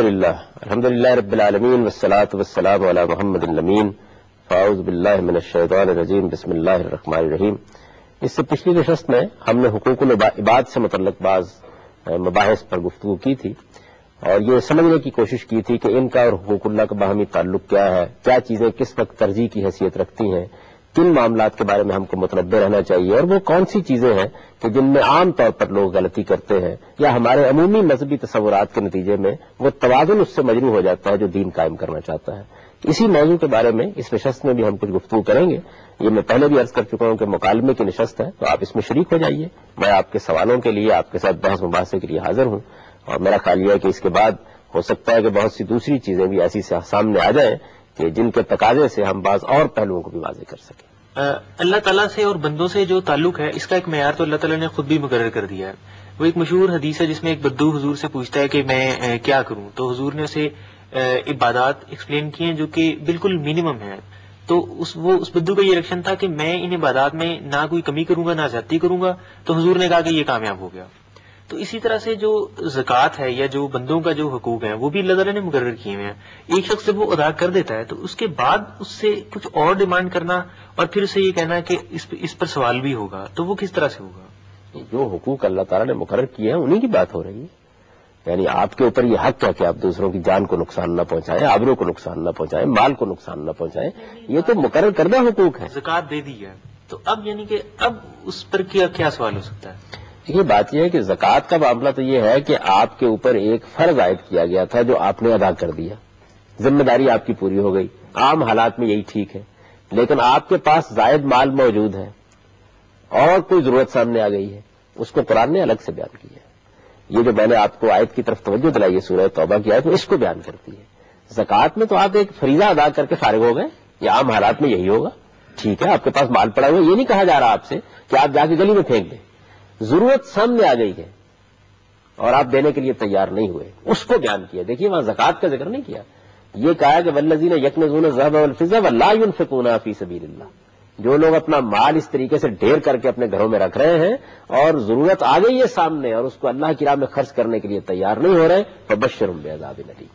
الحمدللہ رب العالمین والصلاة والسلام علی محمد الامین فاعوذ باللہ من الشیطان الرجیم بسم اللہ الرحمن الرحیم۔ اس سے پچھلی نشست میں ہم نے حقوق العباد سے متعلق بعض مباحث پر گفتگو کی تھی اور یہ سمجھنے کی کوشش کی تھی کہ ان کا اور حقوق اللہ کا باہمی تعلق کیا ہے، کیا چیزیں کس وقت ترجیح کی حیثیت رکھتی ہیں، کن معاملات کے بارے میں ہم کو متنبع رہنا چاہیے، اور وہ کون سی چیزیں ہیں کہ جن میں عام طور پر لوگ غلطی کرتے ہیں یا ہمارے عمومی مذہبی تصورات کے نتیجے میں وہ توازن اس سے مجروح ہو جاتا ہے جو دین قائم کرنا چاہتا ہے۔ اسی موضوع کے بارے میں اس نشست میں بھی ہم کچھ گفتگو کریں گے۔ یہ میں پہلے بھی عرض کر چکا ہوں کہ مکالمے کی نشست ہے، تو آپ اس میں شریک ہو جائیے۔ میں آپ کے سوالوں کے لیے آپ کے ساتھ بحث مباحثے کے لیے حاضر ہوں، اور میرا خیال یہ ہے کہ اس کے بعد ہو سکتا ہے کہ بہت سی دوسری چیزیں بھی ایسی سامنے آ جائیں کہ جن کے تقاضے سے ہم بعض اور پہلوؤں کو بھی واضح کر سکیں۔ اللہ تعالیٰ سے اور بندوں سے جو تعلق ہے، اس کا ایک معیار تو اللہ تعالیٰ نے خود بھی مقرر کر دیا ہے۔ وہ ایک مشہور حدیث ہے جس میں ایک بدو حضور سے پوچھتا ہے کہ میں کیا کروں، تو حضور نے اسے عبادات ایکسپلین کی ہیں جو کہ بالکل منیمم ہے۔ تو اس بدو کا یہ ریئیکشن تھا کہ میں ان عبادات میں نہ کوئی کمی کروں گا نہ زیادتی کروں گا، تو حضور نے کہا کہ یہ کامیاب ہو گیا۔ تو اسی طرح سے جو زکوٰۃ ہے یا جو بندوں کا جو حقوق ہیں وہ بھی اللہ تعالیٰ نے مقرر کیے ہوئے ہیں۔ ایک شخص جب وہ ادا کر دیتا ہے تو اس کے بعد اس سے کچھ اور ڈیمانڈ کرنا اور پھر اسے یہ کہنا کہ اس پر سوال بھی ہوگا، تو وہ کس طرح سے ہوگا؟ جو حقوق اللہ تعالیٰ نے مقرر کیے ہیں انہی کی بات ہو رہی ہے۔ یعنی آپ کے اوپر یہ حق ہے کہ آپ دوسروں کی جان کو نقصان نہ پہنچائیں، آبرو کو نقصان نہ پہنچائیں، مال کو نقصان نہ پہنچائیں، یہ تو مقرر کردہ حقوق ہے۔ زکوٰۃ دے دی ہے تو اب یعنی کہ اب اس پر کیا سوال ہو سکتا ہے؟ یہ بات یہ ہے کہ زکوٰۃ کا معاملہ تو یہ ہے کہ آپ کے اوپر ایک فرض عائد کیا گیا تھا جو آپ نے ادا کر دیا، ذمہ داری آپ کی پوری ہو گئی۔ عام حالات میں یہی ٹھیک ہے، لیکن آپ کے پاس زائد مال موجود ہے اور کوئی ضرورت سامنے آ گئی ہے، اس کو قرآن نے الگ سے بیان کیا ہے۔ یہ جو میں نے آپ کو آیت کی طرف توجہ دلائی ہے سورہ توبہ کی آیت، اس کو بیان کرتی ہے۔ زکوٰۃ میں تو آپ ایک فریضہ ادا کر کے فارغ ہو گئے، یہ عام حالات میں یہی ہوگا، ٹھیک ہے، آپ کے پاس مال پڑا ہوا ہے، یہ نہیں کہا جا رہا آپ سے کہ آپ جا کے گلی میں پھینک دیں۔ ضرورت سامنے آ گئی ہے اور آپ دینے کے لیے تیار نہیں ہوئے، اس کو بیان کیا۔ دیکھیے وہاں زکوٰۃ کا ذکر نہیں کیا، یہ کہا کہ والذین یکنزون الذهب والفضة ولا ينفقونها فی سبیل اللہ، جو لوگ اپنا مال اس طریقے سے ڈھیر کر کے اپنے گھروں میں رکھ رہے ہیں اور ضرورت آ گئی ہے سامنے اور اس کو اللہ کی راہ میں خرچ کرنے کے لیے تیار نہیں ہو رہے، فبشرهم بعذاب الیم۔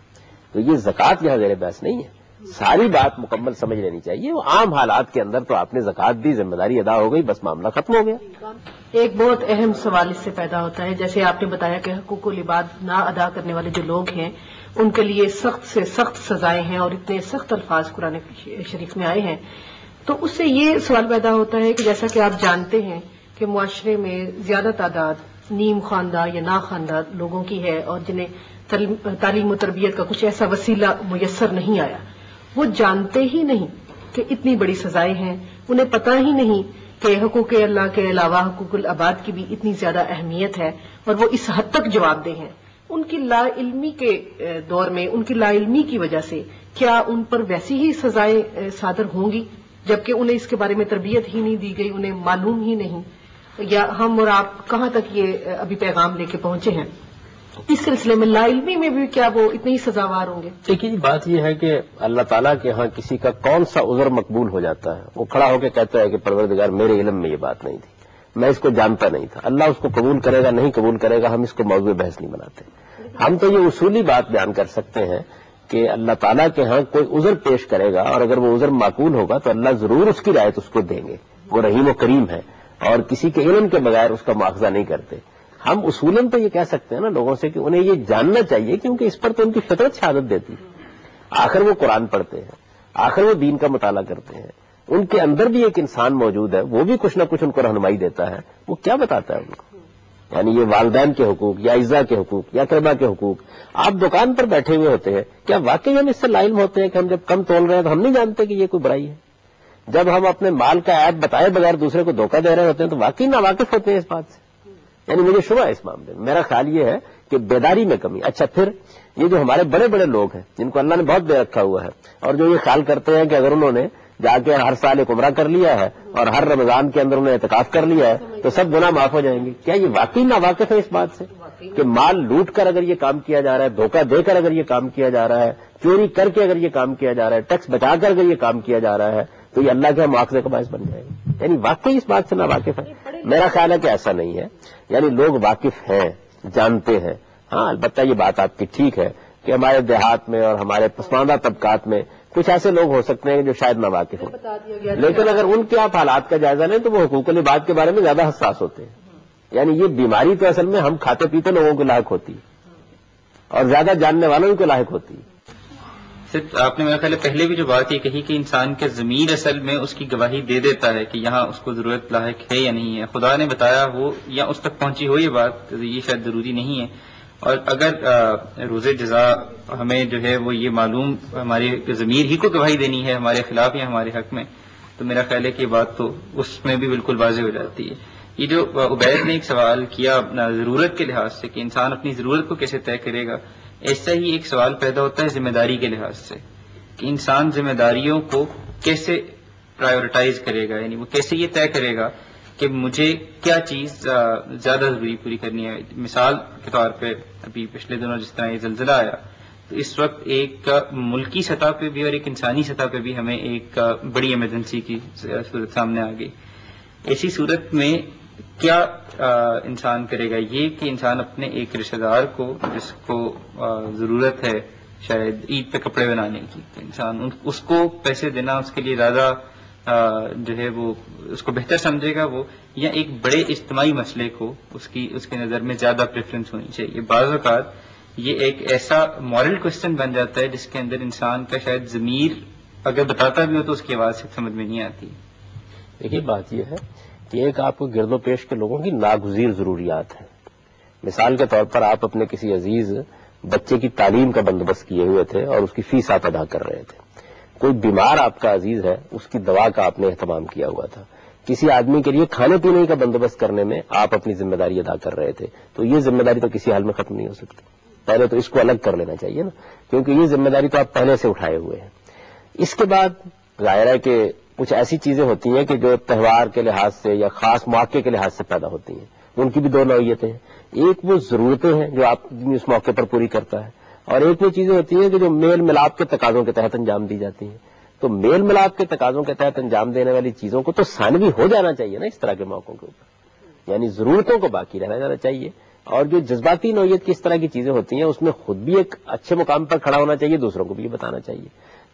تو یہ زکوٰۃ یہاں زیر بحث نہیں ہے، ساری بات مکمل سمجھ لینی چاہیے۔ وہ عام حالات کے اندر تو آپ نے زکوٰۃ دی، ذمہ داری ادا ہو گئی، بس معاملہ ختم ہو گیا۔ ایک بہت اہم سوال اس سے پیدا ہوتا ہے، جیسے آپ نے بتایا کہ حقوق العباد نہ ادا کرنے والے جو لوگ ہیں ان کے لیے سخت سے سخت سزائیں ہیں اور اتنے سخت الفاظ قرآن شریف میں آئے ہیں، تو اس سے یہ سوال پیدا ہوتا ہے کہ جیسا کہ آپ جانتے ہیں کہ معاشرے میں زیادہ تعداد نیم خواندہ یا ناخواندہ لوگوں کی ہے اور جنہیں تعلیم و تربیت کا کچھ ایسا وسیلہ میسر نہیں آیا، وہ جانتے ہی نہیں کہ اتنی بڑی سزائیں ہیں، انہیں پتہ ہی نہیں کہ حقوق اللہ کے علاوہ حقوق العباد کی بھی اتنی زیادہ اہمیت ہے اور وہ اس حد تک جواب دہ ہیں۔ ان کی لا علمی کے دور میں، ان کی لا علمی کی وجہ سے کیا ان پر ویسی ہی سزائیں صادر ہوں گی جبکہ انہیں اس کے بارے میں تربیت ہی نہیں دی گئی، انہیں معلوم ہی نہیں؟ یا ہم اور آپ کہاں تک یہ ابھی پیغام لے کے پہنچے ہیں اس سلسلے میں؟ لا علمی میں بھی کیا وہ اتنے ہی سزاوار ہوں گے؟ دیکھیے بات یہ ہے کہ اللہ تعالیٰ کے ہاں کسی کا کون سا عذر مقبول ہو جاتا ہے، وہ کھڑا ہو کے کہتا ہے کہ پروردگار میرے علم میں یہ بات نہیں تھی، میں اس کو جانتا نہیں تھا۔ اللہ اس کو قبول کرے گا نہیں قبول کرے گا، ہم اس کو موضوع بحث نہیں بناتے۔ ہم تو یہ اصولی بات بیان کر سکتے ہیں کہ اللہ تعالیٰ کے ہاں کوئی عذر پیش کرے گا اور اگر وہ عذر معقول ہوگا تو اللہ ضرور اس کی رعایت اس کو دیں گے، وہ رحیم و کریم ہے اور کسی کے علم کے بغیر اس کا مواخذہ نہیں کرتے۔ ہم اصولاً تو یہ کہہ سکتے ہیں نا لوگوں سے کہ انہیں یہ جاننا چاہیے کیونکہ اس پر تو ان کی فطرت شہادت دیتی ہے، آخر وہ قرآن پڑھتے ہیں، آخر وہ دین کا مطالعہ کرتے ہیں، ان کے اندر بھی ایک انسان موجود ہے، وہ بھی کچھ نہ کچھ ان کو رہنمائی دیتا ہے، وہ کیا بتاتا ہے ان کو؟ یعنی یہ والدین کے حقوق یا اعزاء کے حقوق یا اقربا کے حقوق، آپ دکان پر بیٹھے ہوئے ہوتے ہیں، کیا واقعی ہم اس سے لا علم ہوتے ہیں کہ ہم جب کم تول رہے ہیں تو ہم نہیں جانتے کہ یہ کوئی برائی ہے؟ جب ہم اپنے مال کا عیب بتائے بغیر دوسرے کو دھوکہ دے رہے ہوتے ہیں تو واقعی ناواقف ہوتے ہیں اس بات سے۔ یعنی مجھے شبہ ہے اس معاملے میں، میرا خیال یہ ہے کہ بیداری میں کمی۔ اچھا پھر یہ جو ہمارے بڑے بڑے لوگ ہیں جن کو اللہ نے بہت دے رکھا ہوا ہے اور جو یہ خیال کرتے ہیں کہ اگر انہوں نے جا کے ہر سال ایک عمرہ کر لیا ہے اور ہر رمضان کے اندر انہیں اعتکاف کر لیا ہے تو سب گناہ معاف ہو جائیں گے، کیا یہ واقعی ناواقف ہے اس بات سے کہ مال لوٹ کر اگر یہ کام کیا جا رہا ہے، دھوکہ دے کر اگر یہ کام کیا جا رہا ہے، چوری کر کے اگر یہ کام کیا جا رہا ہے، ٹیکس بچا کر اگر یہ کام کیا جا رہا ہے تو یہ اللہ کے مواخذے کا باعث بن جائے گا؟ یعنی واقعی اس بات سے ناواقف ہے؟ میرا خیال ہے کہ ایسا نہیں ہے، یعنی لوگ واقف ہیں، جانتے ہیں۔ ہاں البتہ یہ بات آپ کی ٹھیک ہے کہ ہمارے دیہات میں اور ہمارے پسماندہ طبقات میں کچھ ایسے لوگ ہو سکتے ہیں جو شاید ناواقف ہوں، لیکن اگر ان کے آپ حالات کا جائزہ لیں تو وہ حقوق العباد کے بارے میں زیادہ حساس ہوتے ہیں. یعنی یہ بیماری تو اصل میں ہم کھاتے پیتے لوگوں کو لاحق ہوتی ہے اور زیادہ جاننے والوں کو لاحق ہوتی ہے. صرف آپ نے میرا خیال ہے پہلے بھی جو بات یہ کہی کہ انسان کا ضمیر اصل میں اس کی گواہی دے دیتا ہے کہ یہاں اس کو ضرورت لاحق ہے یا نہیں ہے. خدا نے بتایا ہو یا اس تک پہنچی ہو یہ بات، یہ شاید ضروری نہیں ہے. اور اگر روز جزا ہمیں جو ہے وہ یہ معلوم ہمارے ضمیر ہی کو گواہی دینی ہے ہمارے خلاف یا ہمارے حق میں، تو میرا خیال ہے کہ یہ بات تو اس میں بھی بالکل واضح ہو جاتی ہے. یہ جو عبید نے ایک سوال کیا ضرورت کے لحاظ سے کہ انسان اپنی ضرورت کو کیسے طے کرے گا، ایسا ہی ایک سوال پیدا ہوتا ہے ذمہ داری کے لحاظ سے کہ انسان ذمہ داریوں کو کیسے پرائیورٹائز کرے گا، یعنی وہ کیسے یہ طے کرے گا کہ مجھے کیا چیز زیادہ ضروری پوری کرنی ہے. مثال کے طور پہ ابھی پچھلے دنوں جس طرح یہ زلزلہ آیا تو اس وقت ایک ملکی سطح پہ بھی اور ایک انسانی سطح پہ بھی ہمیں ایک بڑی ایمرجنسی کی صورت سامنے آ گئی. ایسی صورت میں کیا انسان کرے گا؟ یہ کہ انسان اپنے ایک رشتہ دار کو جس کو ضرورت ہے شاید عید پہ کپڑے بنانے کی، انسان اس کو پیسے دینا اس کے لیے زیادہ جو ہے وہ اس کو بہتر سمجھے گا وہ، یا ایک بڑے اجتماعی مسئلے کو اس کے نظر میں زیادہ پریفرنس ہونی چاہیے. بعض اوقات یہ ایک ایسا مورل کوشچن بن جاتا ہے جس کے اندر انسان کا شاید ضمیر اگر بتاتا بھی ہو تو اس کی آواز سے سمجھ میں نہیں آتی. دیکھیے بات یہ ہے کہ ایک آپ کو گرد و پیش کے لوگوں کی ناگزیر ضروریات ہیں. مثال کے طور پر آپ اپنے کسی عزیز بچے کی تعلیم کا بندوبست کیے ہوئے تھے اور اس کی فیس آپ ادا کر رہے تھے. کوئی بیمار آپ کا عزیز ہے، اس کی دوا کا آپ نے اہتمام کیا ہوا تھا. کسی آدمی کے لیے کھانے پینے کا بندوبست کرنے میں آپ اپنی ذمہ داری ادا کر رہے تھے. تو یہ ذمہ داری تو کسی حال میں ختم نہیں ہو سکتی. پہلے تو اس کو الگ کر لینا چاہیے نا، کیونکہ یہ ذمہ داری تو آپ پہلے سے اٹھائے ہوئے ہیں. اس کے بعد ظاہر ہے کہ کچھ ایسی چیزیں ہوتی ہیں کہ جو تہوار کے لحاظ سے یا خاص مواقع کے لحاظ سے پیدا ہوتی ہیں. ان کی بھی دو نوعیتیں ہیں. ایک وہ ضرورتیں ہیں جو آپ اس موقع پر پوری کرتا ہے، اور ایک وہ چیزیں ہوتی ہیں کہ جو میل ملاپ کے تقاضوں کے تحت انجام دی جاتی ہیں. تو میل ملاپ کے تقاضوں کے تحت انجام دینے والی چیزوں کو تو ثانوی ہو جانا چاہیے نا اس طرح کے موقعوں کے اوپر، یعنی ضرورتوں کو باقی رہنا جانا چاہیے. اور جو جذباتی نوعیت کی اس طرح کی چیزیں ہوتی ہیں اس میں خود بھی ایک اچھے مقام پر کھڑا ہونا چاہیے، دوسروں کو بھی یہ بتانا چاہیے.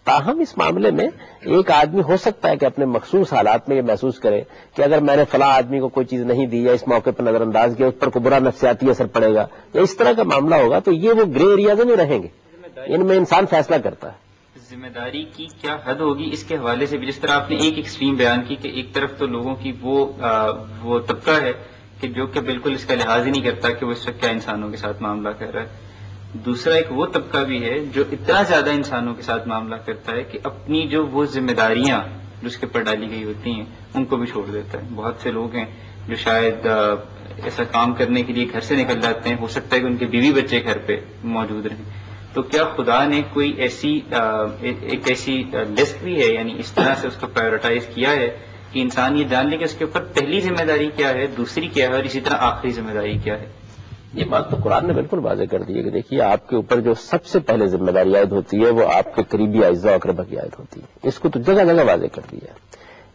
تاہم اس معاملے میں ایک آدمی ہو سکتا ہے کہ اپنے مخصوص حالات میں یہ محسوس کرے کہ اگر میں نے فلاں آدمی کو کوئی چیز نہیں دی یا اس موقع پر نظر انداز کیا اس پر کوئی برا نفسیاتی اثر پڑے گا یا اس طرح کا معاملہ ہوگا، تو یہ وہ گرے ایریاز میں رہیں گے، ان میں انسان فیصلہ کرتا ہے. ذمہ داری کی کیا حد ہوگی اس کے حوالے سے بھی، جس طرح آپ نے ایک ایکسٹریم بیان کی کہ ایک طرف تو لوگوں کی وہ طبقہ ہے کہ جو کہ بالکل اس کا لحاظ ہی نہیں کرتا کہ وہ اس وقت کیا انسانوں کے ساتھ معاملہ کر رہا ہے. دوسرا ایک وہ طبقہ بھی ہے جو اتنا زیادہ انسانوں کے ساتھ معاملہ کرتا ہے کہ اپنی جو وہ ذمہ داریاں جو اس کے اوپر ڈالی گئی ہوتی ہیں ان کو بھی چھوڑ دیتا ہے. بہت سے لوگ ہیں جو شاید ایسا کام کرنے کے لیے گھر سے نکل جاتے ہیں، ہو سکتا ہے کہ ان کے بیوی بچے گھر پہ موجود رہیں. تو کیا خدا نے کوئی ایک ایسی لسٹ بھی ہے، یعنی اس طرح سے اس کو پرائیورٹائز کیا ہے کہ انسان یہ جان لے کہ اس کے اوپر پہلی ذمہ داری کیا ہے، دوسری کیا ہے اور اسی طرح آخری ذمہ داری کیا ہے؟ یہ بات تو قرآن نے بالکل واضح کر دی ہے کہ دیکھیے آپ کے اوپر جو سب سے پہلے ذمہ داری عائد ہوتی ہے وہ آپ کے قریبی اعزاء و اقربا کی عائد ہوتی ہے. اس کو تو جگہ جگہ واضح کر دیا ہے.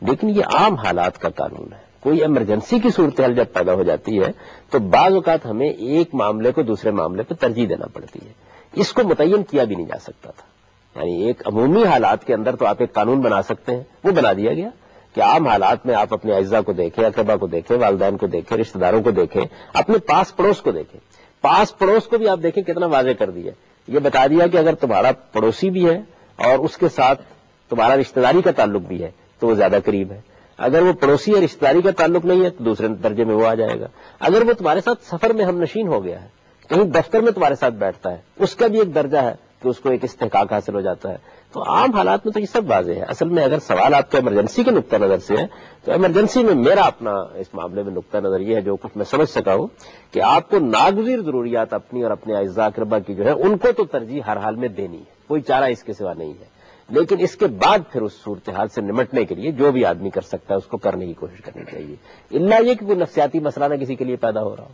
لیکن یہ عام حالات کا قانون ہے. کوئی ایمرجنسی کی صورتحال جب پیدا ہو جاتی ہے تو بعض اوقات ہمیں ایک معاملے کو دوسرے معاملے پہ ترجیح دینا پڑتی ہے. اس کو متعین کیا بھی نہیں جا سکتا تھا. یعنی ایک عمومی حالات کے اندر تو آپ ایک قانون بنا سکتے ہیں، وہ بنا دیا گیا کہ عام حالات میں آپ اپنے اعزاء کو دیکھیں، اقربا کو دیکھیں، والدین کو دیکھیں، رشتہ داروں کو دیکھیں، اپنے پاس پڑوس کو دیکھیں. پاس پڑوس کو بھی آپ دیکھیں کتنا واضح کر دیا. یہ بتا دیا کہ اگر تمہارا پڑوسی بھی ہے اور اس کے ساتھ تمہارا رشتہ داری کا تعلق بھی ہے تو وہ زیادہ قریب ہے. اگر وہ پڑوسی اور رشتہ داری کا تعلق نہیں ہے تو دوسرے درجے میں وہ آ جائے گا. اگر وہ تمہارے ساتھ سفر میں ہم نشین ہو گیا ہے، کہیں دفتر میں تمہارے ساتھ بیٹھتا ہے، اس کا بھی ایک درجہ ہے کہ اس کو ایک استحقاق حاصل ہو جاتا ہے. تو عام حالات میں تو یہ سب واضح ہے. اصل میں اگر سوال آپ کے ایمرجنسی کے نقطہ نظر سے ہے تو ایمرجنسی میں میرا اپنا اس معاملے میں نقطہ نظر یہ ہے جو کچھ میں سمجھ سکا ہوں کہ آپ کو ناگزیر ضروریات اپنی اور اپنے اعزاء اقربا کی جو ہے ان کو تو ترجیح ہر حال میں دینی ہے، کوئی چارہ اس کے سوا نہیں ہے. لیکن اس کے بعد پھر اس صورتحال سے نمٹنے کے لیے جو بھی آدمی کر سکتا ہے اس کو کرنے کی کوشش کرنی چاہیے، الا یہ کہ کوئی نفسیاتی مسئلہ نہ کسی کے لیے پیدا ہو رہا ہو.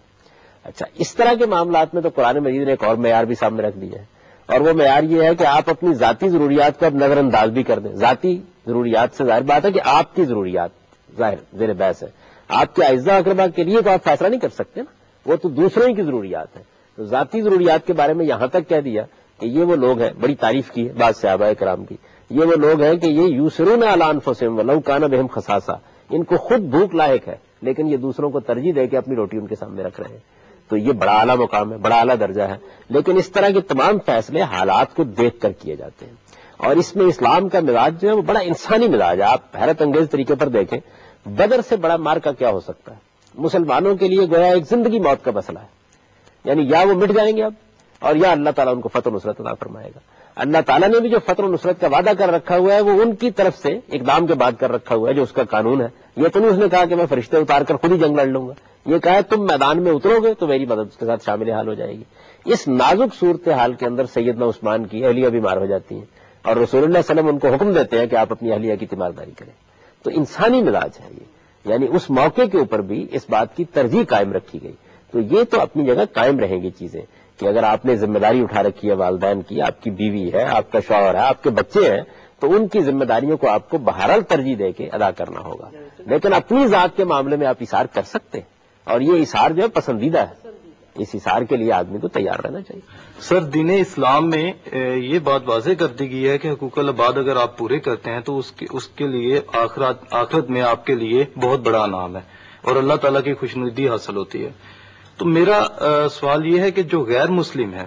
اچھا، اس طرح کے معاملات میں تو قرآن مجید نے ایک اور معیار بھی سامنے رکھ دیا ہے، اور وہ معیار یہ ہے کہ آپ اپنی ذاتی ضروریات کو اب نظر انداز بھی کر دیں. ذاتی ضروریات سے ظاہر بات ہے کہ آپ کی ضروریات ظاہر زیر بحث ہے. آپ کے اعزاء اقربا کے لیے تو آپ فیصلہ نہیں کر سکتے نا، وہ تو دوسروں کی ضروریات ہیں. تو ذاتی ضروریات کے بارے میں یہاں تک کہہ دیا کہ یہ وہ لوگ ہیں، بڑی تعریف کی ہے بعض صحابہ کرام کی، یہ وہ لوگ ہیں کہ یہ یوسرون علی انفسہم ولو کان بہم خصاصہ، ان کو خود بھوک لاحق ہے لیکن یہ دوسروں کو ترجیح دے کے اپنی روٹی ان کے سامنے رکھ رہے ہیں. تو یہ بڑا اعلیٰ مقام ہے، بڑا اعلیٰ درجہ ہے. لیکن اس طرح کے تمام فیصلے حالات کو دیکھ کر کیے جاتے ہیں، اور اس میں اسلام کا مزاج جو ہے وہ بڑا انسانی مزاج ہے. آپ حیرت انگیز طریقے پر دیکھیں، بدر سے بڑا مارکا کیا ہو سکتا ہے؟ مسلمانوں کے لیے گویا ایک زندگی موت کا مسئلہ ہے، یعنی یا وہ مٹ جائیں گے اب، اور یا اللہ تعالیٰ ان کو فتح و نصرت عطا فرمائے گا. اللہ تعالیٰ نے بھی جو فتح و نصرت کا وعدہ کر رکھا ہوا ہے وہ ان کی طرف سے اقدام کے بعد کر رکھا ہوا ہے جو اس کا قانون ہے. یہ تو نہیں اس نے کہا کہ میں فرشتے اتار کر خود ہی جنگ لڑ لوں گا، یہ کہا ہے تم میدان میں اترو گے تو میری مدد کے ساتھ شامل حال ہو جائے گی. اس نازک صورتحال کے اندر سیدنا عثمان کی اہلیہ بیمار ہو جاتی ہیں اور رسول اللہ صلی اللہ علیہ وسلم ان کو حکم دیتے ہیں کہ آپ اپنی اہلیہ کی تیمارداری کریں. تو انسانی مزاج ہے یہ، یعنی اس موقع کے اوپر بھی اس بات کی ترجیح قائم رکھی گئی. تو یہ تو اپنی جگہ قائم رہیں گی چیزیں کہ اگر آپ نے ذمہ داری اٹھا رکھی ہے والدین کی، آپ کی بیوی ہے، آپ کا شوہر ہے، آپ کے بچے ہیں، تو ان کی ذمہ داریوں کو آپ کو بہرحال ترجیح دے کے ادا کرنا ہوگا. لیکن اپنی ذات کے معاملے میں آپ اثار کر سکتے ہیں، اور یہ اثار جو ہے پسندیدہ ہے، اس اثار کے لیے آدمی کو تیار رہنا چاہیے. سر، دین اسلام میں یہ بات واضح کر دی گئی ہے کہ حقوق العباد اگر آپ پورے کرتے ہیں تو اس کے لیے آخرت میں آپ کے لیے بہت بڑا انعام ہے اور اللہ تعالیٰ کی خوشنودی حاصل ہوتی ہے. تو میرا سوال یہ ہے کہ جو غیر مسلم ہے،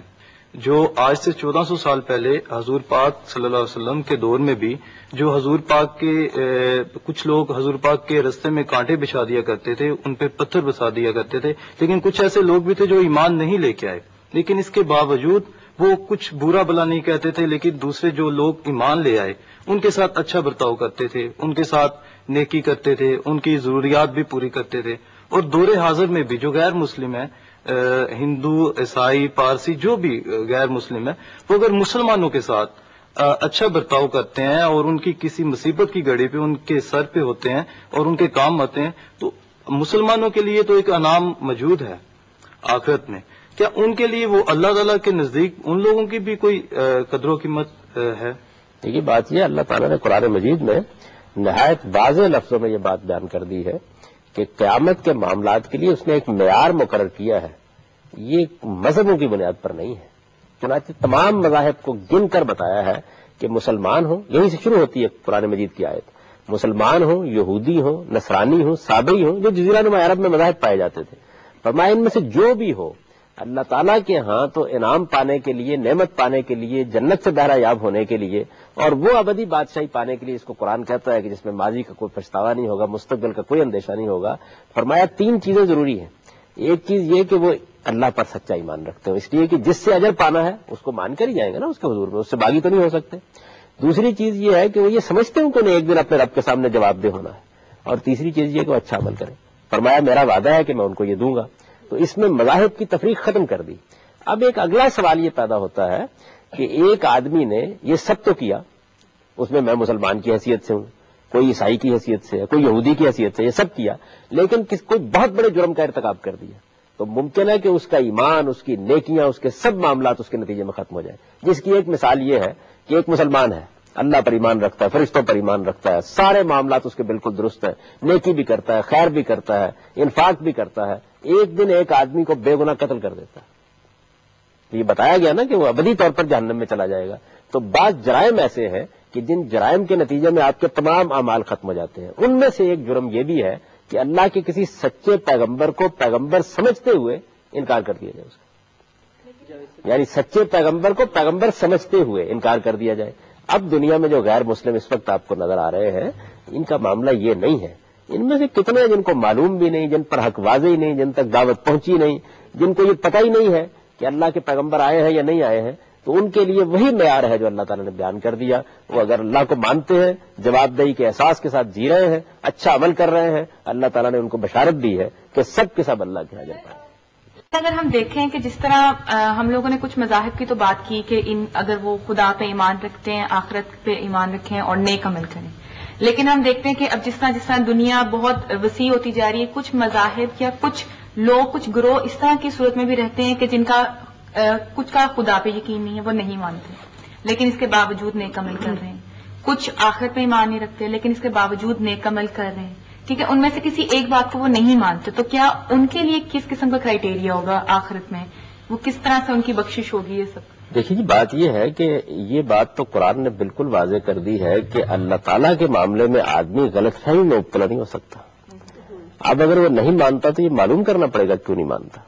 جو آج سے 1400 سال پہلے حضور پاک صلی اللہ علیہ وسلم کے دور میں بھی جو حضور پاک کے کچھ لوگ حضور پاک کے رستے میں کانٹے بچھا دیا کرتے تھے، ان پہ پتھر بسا دیا کرتے تھے، لیکن کچھ ایسے لوگ بھی تھے جو ایمان نہیں لے کے آئے، لیکن اس کے باوجود وہ کچھ برا بلا نہیں کہتے تھے، لیکن دوسرے جو لوگ ایمان لے آئے ان کے ساتھ اچھا برتاؤ کرتے تھے، ان کے ساتھ نیکی کرتے تھے، ان کی ضروریات بھی پوری کرتے تھے. اور دور حاضر میں بھی جو غیر مسلم ہے، ہندو، عیسائی، پارسی، جو بھی غیر مسلم ہے، وہ اگر مسلمانوں کے ساتھ اچھا برتاؤ کرتے ہیں اور ان کی کسی مصیبت کی گھڑی پہ ان کے سر پہ ہوتے ہیں اور ان کے کام آتے ہیں، تو مسلمانوں کے لیے تو ایک انعام موجود ہے آخرت میں. کیا ان کے لیے وہ اللہ تعالیٰ کے نزدیک ان لوگوں کی بھی کوئی قدر و قیمت ہے؟ دیکھیے بات یہ، اللہ تعالیٰ نے قرآن مجید میں نہایت واضح لفظوں میں یہ بات بیان کر دی ہے کہ قیامت کے معاملات کے لیے اس نے ایک معیار مقرر کیا ہے. یہ مذہبوں کی بنیاد پر نہیں ہے، چنانچہ تمام مذاہب کو گن کر بتایا ہے کہ مسلمان ہوں، یہیں سے شروع ہوتی ہے قرآن مجید کی آیت، مسلمان ہوں، یہودی ہوں، نصرانی ہوں، سابئی ہوں، جو جزیرہ نما عرب میں مذاہب پائے جاتے تھے، فرمایا ان میں سے جو بھی ہو اللہ تعالیٰ کے ہاں تو انعام پانے کے لیے، نعمت پانے کے لیے، جنت سے بہرہ یاب ہونے کے لیے، اور وہ ابدی بادشاہی پانے کے لیے، اس کو قرآن کہتا ہے کہ جس میں ماضی کا کوئی پچھتاوا نہیں ہوگا، مستقبل کا کوئی اندیشہ نہیں ہوگا. فرمایا 3 چیزیں ضروری ہیں. ایک چیز یہ کہ وہ اللہ پر سچا ایمان رکھتے ہو، اس لیے کہ جس سے اجر پانا ہے اس کو مان کر ہی جائیں گے نا اس کے حضور میں، اس سے باغی تو نہیں ہو سکتے. دوسری چیز یہ ہے کہ وہ یہ سمجھتے ہیں کہ انہیں ایک دن اپنے رب کے سامنے جواب دہ ہونا ہے. اور تیسری چیز یہ کہ وہ اچھا عمل کریں. فرمایا میرا وعدہ ہے کہ میں ان کو یہ دوں گا. تو اس میں مذاہب کی تفریق ختم کر دی. اب ایک اگلا سوال یہ پیدا ہوتا ہے کہ ایک آدمی نے یہ سب تو کیا، اس میں مسلمان کی حیثیت سے ہوں، کوئی عیسائی کی حیثیت سے ہے، کوئی یہودی کی حیثیت سے، یہ سب کیا، لیکن کوئی بہت بڑے جرم کا ارتکاب کر دیا، تو ممکن ہے کہ اس کا ایمان، اس کی نیکیاں، اس کے سب معاملات اس کے نتیجے میں ختم ہو جائیں. جس کی ایک مثال یہ ہے کہ ایک مسلمان ہے، اللہ پر ایمان رکھتا ہے، فرشتوں پر ایمان رکھتا ہے، سارے معاملات اس کے بالکل درست ہیں، نیکی بھی کرتا ہے، خیر بھی کرتا ہے، انفاق بھی کرتا ہے. ایک دن ایک آدمی کو بے گناہ قتل کر دیتا ہے. یہ بتایا گیا نا کہ وہ ابدی طور پر جہنم میں چلا جائے گا. تو بعض جرائم ایسے ہیں کہ جن جرائم کے نتیجے میں آپ کے تمام اعمال ختم ہو جاتے ہیں. ان میں سے ایک جرم یہ بھی ہے کہ اللہ کے کسی سچے پیغمبر کو پیغمبر سمجھتے ہوئے انکار کر دیا جائے اس کا، یعنی سچے پیغمبر کو پیغمبر سمجھتے ہوئے انکار کر دیا جائے. اب دنیا میں جو غیر مسلم اس وقت آپ کو نظر آ رہے ہیں، ان کا معاملہ یہ نہیں ہے. ان میں سے کتنے جن کو معلوم بھی نہیں، جن پر حق واضح ہی نہیں، جن تک دعوت پہنچی نہیں، جن کو یہ پتہ ہی نہیں ہے کہ اللہ کے پیغمبر آئے ہیں یا نہیں آئے ہیں. تو ان کے لیے وہی معیار ہے جو اللہ تعالیٰ نے بیان کر دیا. وہ اگر اللہ کو مانتے ہیں، جواب دہی کے احساس کے ساتھ جی رہے ہیں، اچھا عمل کر رہے ہیں، اللہ تعالیٰ نے ان کو بشارت دی ہے کہ سب کے سب اللہ کے حاضر پائیں. اگر ہم دیکھیں کہ جس طرح ہم لوگوں نے کچھ مذاہب کی تو بات کی کہ اگر وہ خدا پہ ایمان رکھتے ہیں، آخرت پہ ایمان رکھیں اور نیک عمل کریں، لیکن ہم دیکھتے ہیں کہ اب جس طرح دنیا بہت وسیع ہوتی جا رہی ہے، کچھ مذاہب یا کچھ لوگ، کچھ گروہ اس طرح کی صورت میں بھی رہتے ہیں کہ جن کا کچھ کا خدا پہ یقین نہیں ہے، وہ نہیں مانتے، لیکن اس کے باوجود نیک عمل کر رہے ہیں. کچھ آخرت پہ ایمان نہیں رکھتے لیکن اس کے باوجود نیک عمل کر رہے ہیں. ٹھیک ہے، ان میں سے کسی ایک بات کو وہ نہیں مانتے، تو کیا ان کے لیے کس قسم کا کرائیٹیریا ہوگا آخرت میں؟ وہ کس طرح سے ان کی بخشش ہوگی؟ یہ سب دیکھیے جی، بات یہ ہے کہ یہ بات تو قرآن نے بالکل واضح کر دی ہے کہ اللہ تعالیٰ کے معاملے میں آدمی غلط فہمی میں مبتلا نہیں ہو سکتا. اب اگر وہ نہیں مانتا تو یہ معلوم کرنا پڑے گا کیوں نہیں مانتا.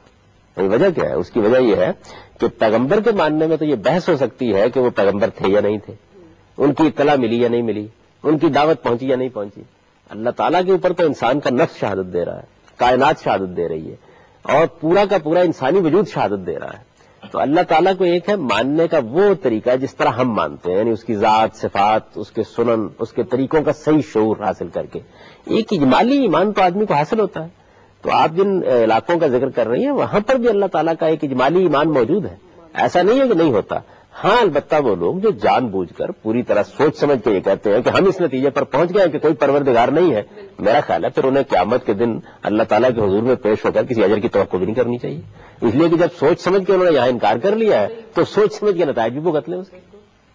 وجہ کیا ہے؟ اس کی وجہ یہ ہے کہ پیغمبر کے ماننے میں تو یہ بحث ہو سکتی ہے کہ وہ پیغمبر تھے یا نہیں تھے، ان کی اطلاع ملی یا نہیں ملی، ان کی دعوت پہنچی یا نہیں پہنچی. اللہ تعالیٰ کے اوپر تو انسان کا نفس شہادت دے رہا ہے، کائنات شہادت دے رہی ہے، اور پورا کا پورا انسانی وجود شہادت دے رہا ہے. تو اللہ تعالیٰ کو ایک ہے ماننے کا وہ طریقہ جس طرح ہم مانتے ہیں، یعنی اس کی ذات، صفات، اس کے سنن، اس کے طریقوں کا صحیح شعور حاصل کر کے. ایک اجمالی ایمان تو آدمی کو حاصل ہوتا ہے. تو آپ جن علاقوں کا ذکر کر رہی ہیں وہاں پر بھی اللہ تعالیٰ کا ایک اجمالی ایمان موجود ہے، ایسا نہیں ہے کہ نہیں ہوتا. ہاں البتہ وہ لوگ جو جان بوجھ کر پوری طرح سوچ سمجھ کے یہ کہتے ہیں کہ ہم اس نتیجے پر پہنچ گئے کہ کوئی پروردگار نہیں ہے، میرا خیال ہے پھر انہیں قیامت کے دن اللہ تعالیٰ کے حضور میں پیش ہو کر کسی اجر کی توقع بھی نہیں کرنی چاہیے. اس لیے کہ جب سوچ سمجھ کے انہوں نے یہاں انکار کر لیا ہے تو سوچ سمجھ کے نتائج بھی بھگت لیں.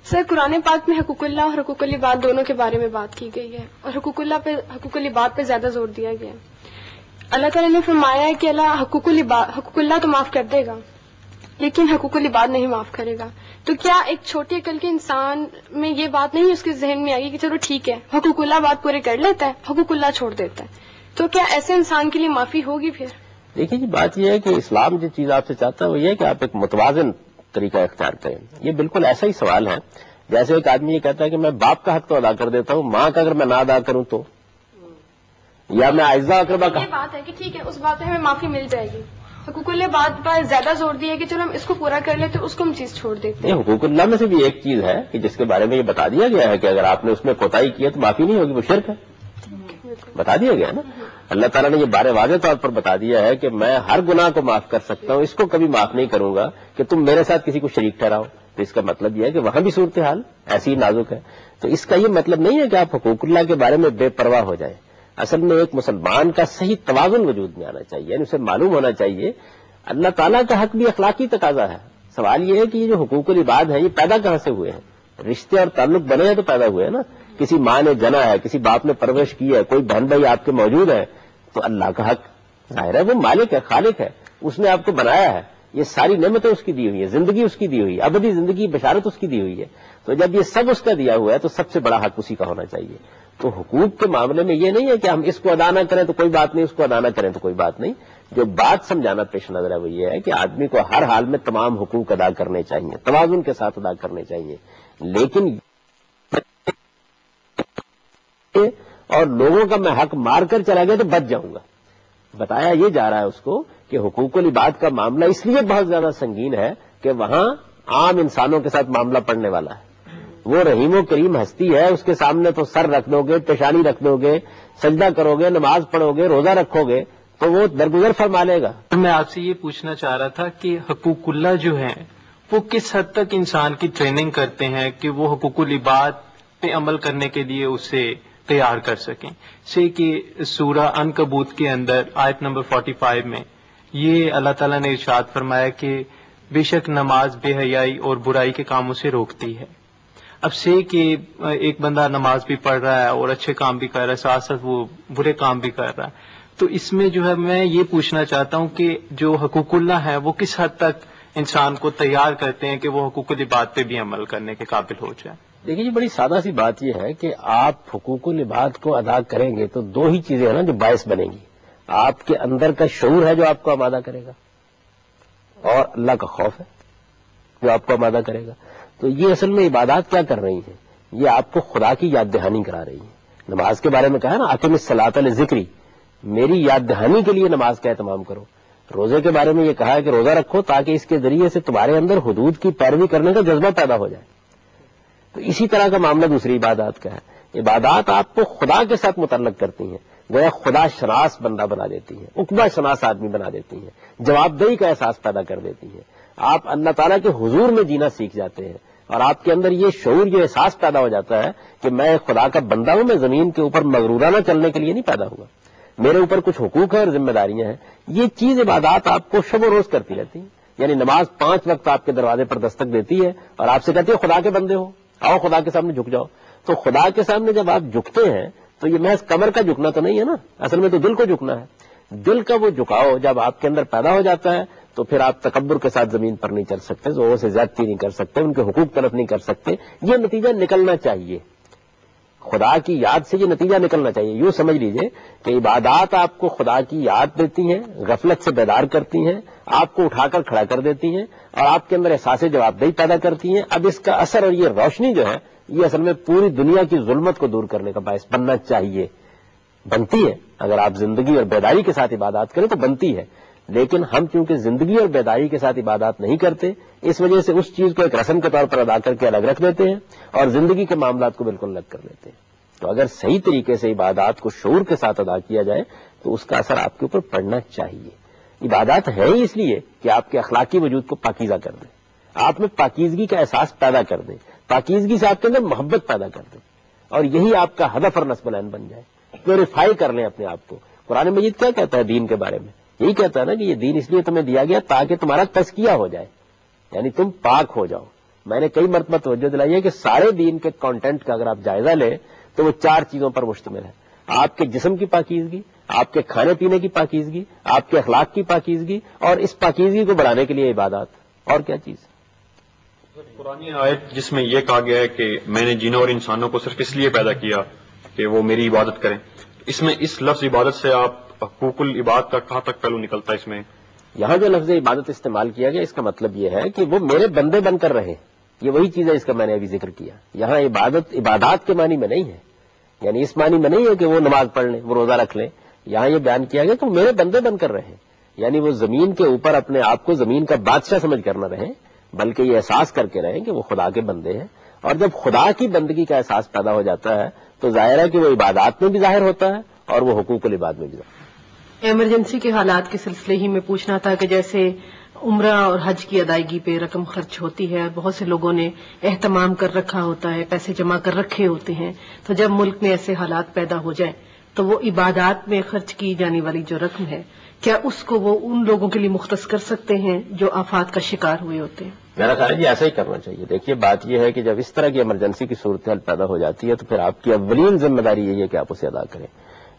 سر، قرآن پاک میں حقوق اللہ اور حقوق العباد دونوں کے بارے میں بات کی گئی ہے، اور حقوق العباد پہ زیادہ زور دیا گیا ہے. اللہ تعالیٰ نے فرمایا ہے کہ اللہ حقوق اللہ تو معاف کر دے گا لیکن حقوق العباد نہیں معاف کرے گا. تو کیا ایک چھوٹی عقل کے انسان میں یہ بات نہیں اس کے ذہن میں آئی کہ چلو ٹھیک ہے حقوق اللہ بات پورے کر لیتا ہے، حقوق اللہ چھوڑ دیتا ہے، تو کیا ایسے انسان کے لیے معافی ہوگی پھر؟ دیکھیے جی، بات یہ ہے کہ اسلام جو چیز آپ سے چاہتا ہے وہ یہ ہے کہ آپ ایک متوازن طریقہ اختیار کریں. یہ بالکل ایسا ہی سوال ہے جیسے ایک آدمی یہ کہتا ہے کہ میں باپ کا حق تو ادا کر دیتا ہوں، ماں کا اگر میں نہ ادا کروں تو، یا میں اعزا اقربا کا. یہ بات ہے کہ ٹھیک ہے اس بات میں ہمیں معافی مل جائے گی. حقوق اللہ بات پر زیادہ زور دیا ہے کہ چلو ہم اس کو پورا کر لیتے اس کو ہم چیز چھوڑ دیتے ہیں. حقوق اللہ میں سے بھی ایک چیز ہے کہ جس کے بارے میں یہ بتا دیا گیا ہے کہ اگر آپ نے اس میں کوتاہی کی ہے تو معافی نہیں ہوگی، وہ شرک ہے. بتا دیا گیا نا. اللہ تعالیٰ نے یہ بارے واضح طور پر بتا دیا ہے کہ میں ہر گناہ کو معاف کر سکتا ہوں، اس کو کبھی معاف نہیں کروں گا کہ تم میرے ساتھ کسی کو شریک ٹھہراؤ. تو اس کا مطلب یہ ہے کہ وہاں بھی صورتحال ایسی ہی نازک ہے. تو اس کا یہ مطلب نہیں ہے کہ آپ حقوق اللہ کے بارے میں بے پرواہ ہو جائیں. اصل میں ایک مسلمان کا صحیح توازن وجود میں آنا چاہیے، یعنی اسے معلوم ہونا چاہیے اللہ تعالیٰ کا حق بھی اخلاقی تقاضا ہے. سوال یہ ہے کہ یہ جو حقوق العباد ہیں یہ پیدا کہاں سے ہوئے ہیں؟ رشتے اور تعلق بنے ہیں تو پیدا ہوئے ہیں نا. کسی ماں نے جنا ہے، کسی باپ نے پرورش کی ہے، کوئی بہن بھائی آپ کے موجود ہیں، تو اللہ کا حق ظاہر ہے وہ مالک ہے، خالق ہے، اس نے آپ کو بنایا ہے، یہ ساری نعمتیں اس کی دی ہوئی ہیں، زندگی اس کی دی ہوئی ہے، ابدی زندگی بشارت اس کی دی ہوئی ہے. تو جب یہ سب اس کا دیا ہوا ہے تو سب سے بڑا حق اسی کا ہونا چاہیے. تو حقوق کے معاملے میں یہ نہیں ہے کہ ہم اس کو ادا نہ کریں تو کوئی بات نہیں، اس کو ادا نہ کریں تو کوئی بات نہیں. جو بات سمجھانا پیش نظر ہے وہ یہ ہے کہ آدمی کو ہر حال میں تمام حقوق ادا کرنے چاہیے، توازن کے ساتھ ادا کرنے چاہیے. لیکن اور لوگوں کا میں حق مار کر چلا گیا تو بچ جاؤں گا. بتایا یہ جا رہا ہے اس کو کہ حقوق العباد کا معاملہ اس لیے بہت زیادہ سنگین ہے کہ وہاں عام انسانوں کے ساتھ معاملہ پڑنے والا ہے. وہ رحیم و کریم ہستی ہے، اس کے سامنے تو سر رکھ دو گے، پیشانی رکھ دو گے، سجدہ کرو گے، نماز پڑھو گے، روزہ رکھو گے تو وہ درگزر فرما لے گا. میں آپ سے یہ پوچھنا چاہ رہا تھا کہ حقوق اللہ جو ہیں وہ کس حد تک انسان کی ٹریننگ کرتے ہیں کہ وہ حقوق العباد پہ عمل کرنے کے لیے اسے تیار کر سکیں. سے کہ سورہ عنکبوت کے اندر آیت نمبر 45 میں یہ اللہ تعالیٰ نے ارشاد فرمایا کہ بے شک نماز بے حیائی اور برائی کے کاموں سے روکتی ہے. اب سے کہ ایک بندہ نماز بھی پڑھ رہا ہے اور اچھے کام بھی کر رہا ہے، ساتھ ساتھ وہ برے کام بھی کر رہا ہے، تو اس میں جو ہے میں یہ پوچھنا چاہتا ہوں کہ جو حقوق اللہ ہے وہ کس حد تک انسان کو تیار کرتے ہیں کہ وہ حقوق العباد پہ بھی عمل کرنے کے قابل ہو جائے. دیکھیے جی، بڑی سادہ سی بات یہ ہے کہ آپ حقوق العباد کو ادا کریں گے تو دو ہی چیزیں ہیں نا جو باعث بنے گی. آپ کے اندر کا شعور ہے جو آپ کو آمادہ کرے گا، اور اللہ کا خوف ہے جو آپ کو آمادہ کرے گا. تو یہ اصل میں عبادات کیا کر رہی ہیں؟ یہ آپ کو خدا کی یاد دہانی کرا رہی ہیں. نماز کے بارے میں کہا نا اقم الصلاۃ لذکری، میری یاد دہانی کے لیے نماز کا اہتمام کرو. روزے کے بارے میں یہ کہا ہے کہ روزہ رکھو تاکہ اس کے ذریعے سے تمہارے اندر حدود کی پیروی کرنے کا جذبہ پیدا ہو جائے. تو اسی طرح کا معاملہ دوسری عبادات کا ہے. عبادات آپ کو خدا کے ساتھ متعلق کرتی ہیں، گویا خدا شناس بندہ بنا دیتی ہیں، عقبہ شناس آدمی بنا دیتی ہیں، جواب دہی کا احساس پیدا کر دیتی ہیں. آپ اللہ تعالیٰ کے حضور میں جینا سیکھ جاتے ہیں اور آپ کے اندر یہ شعور، یہ احساس پیدا ہو جاتا ہے کہ میں خدا کا بندہ ہوں، میں زمین کے اوپر مغرورانہ چلنے کے لیے نہیں پیدا ہوا، میرے اوپر کچھ حقوق ہیں اور ذمہ داریاں ہیں. یہ چیز عبادات آپ کو شب و روز کرتی رہتی ہیں. یعنی نماز 5 وقت آپ کے دروازے پر دستک دیتی ہے اور آپ سے کہتی ہے خدا کے بندے ہو، آؤ خدا کے سامنے جھک جاؤ. تو خدا کے سامنے جب آپ جھکتے ہیں تو یہ محض کمر کا جھکنا تو نہیں ہے نا، اصل میں تو دل کو جھکنا ہے. دل کا وہ جھکاؤ جب آپ کے اندر پیدا ہو جاتا ہے تو پھر آپ تکبر کے ساتھ زمین پر نہیں چل سکتے، لوگوں سے زیادتی نہیں کر سکتے، ان کے حقوق طلب نہیں کر سکتے. یہ نتیجہ نکلنا چاہیے، خدا کی یاد سے یہ نتیجہ نکلنا چاہیے. یوں سمجھ لیجئے کہ عبادات آپ کو خدا کی یاد دیتی ہیں، غفلت سے بیدار کرتی ہیں، آپ کو اٹھا کر کھڑا کر دیتی ہیں اور آپ کے اندر احساس جواب دہی پیدا کرتی ہیں. اب اس کا اثر اور یہ روشنی جو ہے یہ اصل میں پوری دنیا کی ظلمت کو دور کرنے کا باعث بننا چاہیے. بنتی ہے، اگر آپ زندگی اور بیداری کے ساتھ عبادات کریں تو بنتی ہے، لیکن ہم چونکہ زندگی اور بیداری کے ساتھ عبادات نہیں کرتے، اس وجہ سے اس چیز کو ایک رسم کے طور پر ادا کر کے الگ رکھ دیتے ہیں اور زندگی کے معاملات کو بالکل الگ کر لیتے ہیں. تو اگر صحیح طریقے سے عبادات کو شعور کے ساتھ ادا کیا جائے تو اس کا اثر آپ کے اوپر پڑنا چاہیے. عبادات ہے ہی اس لیے کہ آپ کے اخلاقی وجود کو پاکیزہ کر دیں، آپ میں پاکیزگی کا احساس پیدا کر دیں، پاکیزگی سے آپ کے اندر محبت پیدا کر دیں اور یہی آپ کا ہدف اور نصب العین بن جائے. پیوریفائی کر لیں اپنے آپ کو. قرآن مجید کیا کہتا ہے دین کے بارے میں؟ یہی کہتا ہے نا کہ یہ دین اس لیے تمہیں دیا گیا تاکہ تمہارا تزکیہ ہو جائے، یعنی تم پاک ہو جاؤ. میں نے کئی مرتبہ توجہ دلائی ہے کہ سارے دین کے کانٹینٹ کا اگر آپ جائزہ لیں تو وہ 4 چیزوں پر مشتمل ہے: آپ کے جسم کی پاکیزگی، آپ کے کھانے پینے کی پاکیزگی، آپ کے اخلاق کی پاکیزگی اور اس پاکیزگی کو بڑھانے کے لیے عبادات. اور کیا چیز؟ قرآن آیت جس میں یہ کہا گیا ہے کہ میں نے جنوں اور انسانوں کو صرف اس لیے پیدا کیا کہ وہ میری عبادت کریں، اس میں اس لفظ عبادت سے آپ حقوق العباد کا کہاں تک پہلو نکلتا ہے؟ اس میں یہاں جو لفظ عبادت استعمال کیا گیا اس کا مطلب یہ ہے کہ وہ میرے بندے بن کر رہے. یہ وہی چیز ہے اس کا میں نے ابھی ذکر کیا. یہاں عبادات کے معنی میں نہیں ہے، یعنی اس معنی میں نہیں ہے کہ وہ نماز پڑھ لیں، وہ روزہ رکھ لیں. یہاں یہ بیان کیا گیا کہ میرے بندے بن کر رہے، یعنی وہ زمین کے اوپر اپنے آپ کو زمین کا بادشاہ سمجھ کر نہ رہیں بلکہ یہ احساس کر کے رہیں کہ وہ خدا کے بندے ہیں. اور جب خدا کی بندگی کا احساس پیدا ہو جاتا ہے تو ظاہر ہے کہ وہ عبادات میں بھی ظاہر ہوتا ہے اور وہ حقوق العباد میں بھی ظاہر. ایمرجنسی کے حالات کے سلسلے ہی میں پوچھنا تھا کہ جیسے عمرہ اور حج کی ادائیگی پہ رقم خرچ ہوتی ہے، بہت سے لوگوں نے اہتمام کر رکھا ہوتا ہے، پیسے جمع کر رکھے ہوتے ہیں، تو جب ملک میں ایسے حالات پیدا ہو جائیں تو وہ عبادات میں خرچ کی جانے والی جو رقم ہے کیا اس کو وہ ان لوگوں کے لیے مختص کر سکتے ہیں جو آفات کا شکار ہوئے ہوتے ہیں؟ میرا خیال ہے ایسا ہی کرنا چاہیے. دیکھیے بات یہ ہے کہ جب اس طرح کی ایمرجنسی کی صورتحال پیدا ہو جاتی ہے تو پھر آپ کی اولین ذمہ داری یہی ہے کہ آپ اسے ادا کریں.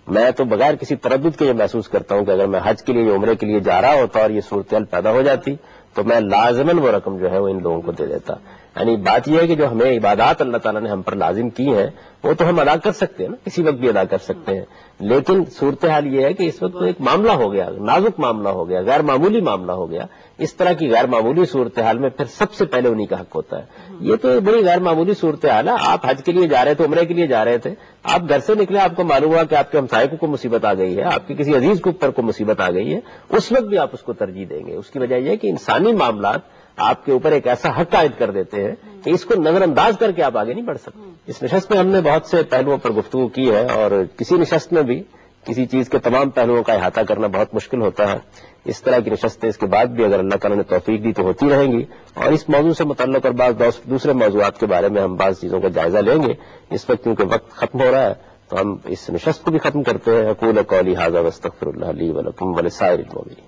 میں تو بغیر کسی تردد کے یہ محسوس کرتا ہوں کہ اگر میں حج کے لیے یا عمرے کے لیے جا رہا ہوتا اور یہ صورتحال پیدا ہو جاتی تو میں لازماً وہ رقم جو ہے وہ ان لوگوں کو دے دیتا. یعنی بات یہ ہے کہ جو ہمیں عبادات اللہ تعالیٰ نے ہم پر لازم کی ہیں وہ تو ہم ادا کر سکتے ہیں نا، کسی وقت بھی ادا کر سکتے ہیں، لیکن صورتحال یہ ہے کہ اس وقت ایک معاملہ ہو گیا، نازک معاملہ ہو گیا، غیر معمولی معاملہ ہو گیا. اس طرح کی غیر معمولی صورتحال میں پھر سب سے پہلے انہی کا حق ہوتا ہے. یہ تو بڑی غیر معمولی صورتحال ہے. آپ حج کے لیے جا رہے تھے، عمرے کے لیے جا رہے تھے، آپ گھر سے نکلے، آپ کو معلوم ہوا کہ آپ کے ہمسائے کو مصیبت آ گئی ہے، آپ کے کسی عزیز کے اوپر کو مصیبت آ گئی ہے، اس وقت بھی آپ اس کو ترجیح دیں گے. اس کی وجہ یہ ہے کہ انسانی معاملات آپ کے اوپر ایک ایسا حق عائد کر دیتے ہیں کہ اس کو نظر انداز کر کے آپ آگے نہیں بڑھ سکتے. اس نشست میں ہم نے بہت سے پہلوؤں پر گفتگو کی ہے اور کسی نشست میں بھی کسی چیز کے تمام پہلوؤں کا احاطہ کرنا بہت مشکل ہوتا ہے. اس طرح کی نشستیں اس کے بعد بھی اگر اللہ تعالیٰ نے توفیق دی تو ہوتی رہیں گی اور اس موضوع سے متعلق اور بعض دوسرے موضوعات کے بارے میں ہم بعض چیزوں کا جائزہ لیں گے. اس وقت کیونکہ وقت ختم ہو رہا ہے تو ہم اس نشست کو بھی ختم کرتے ہیں. اقول قولی ھذا واستغفر اللہ لی ولکم ولسائر المؤمنین.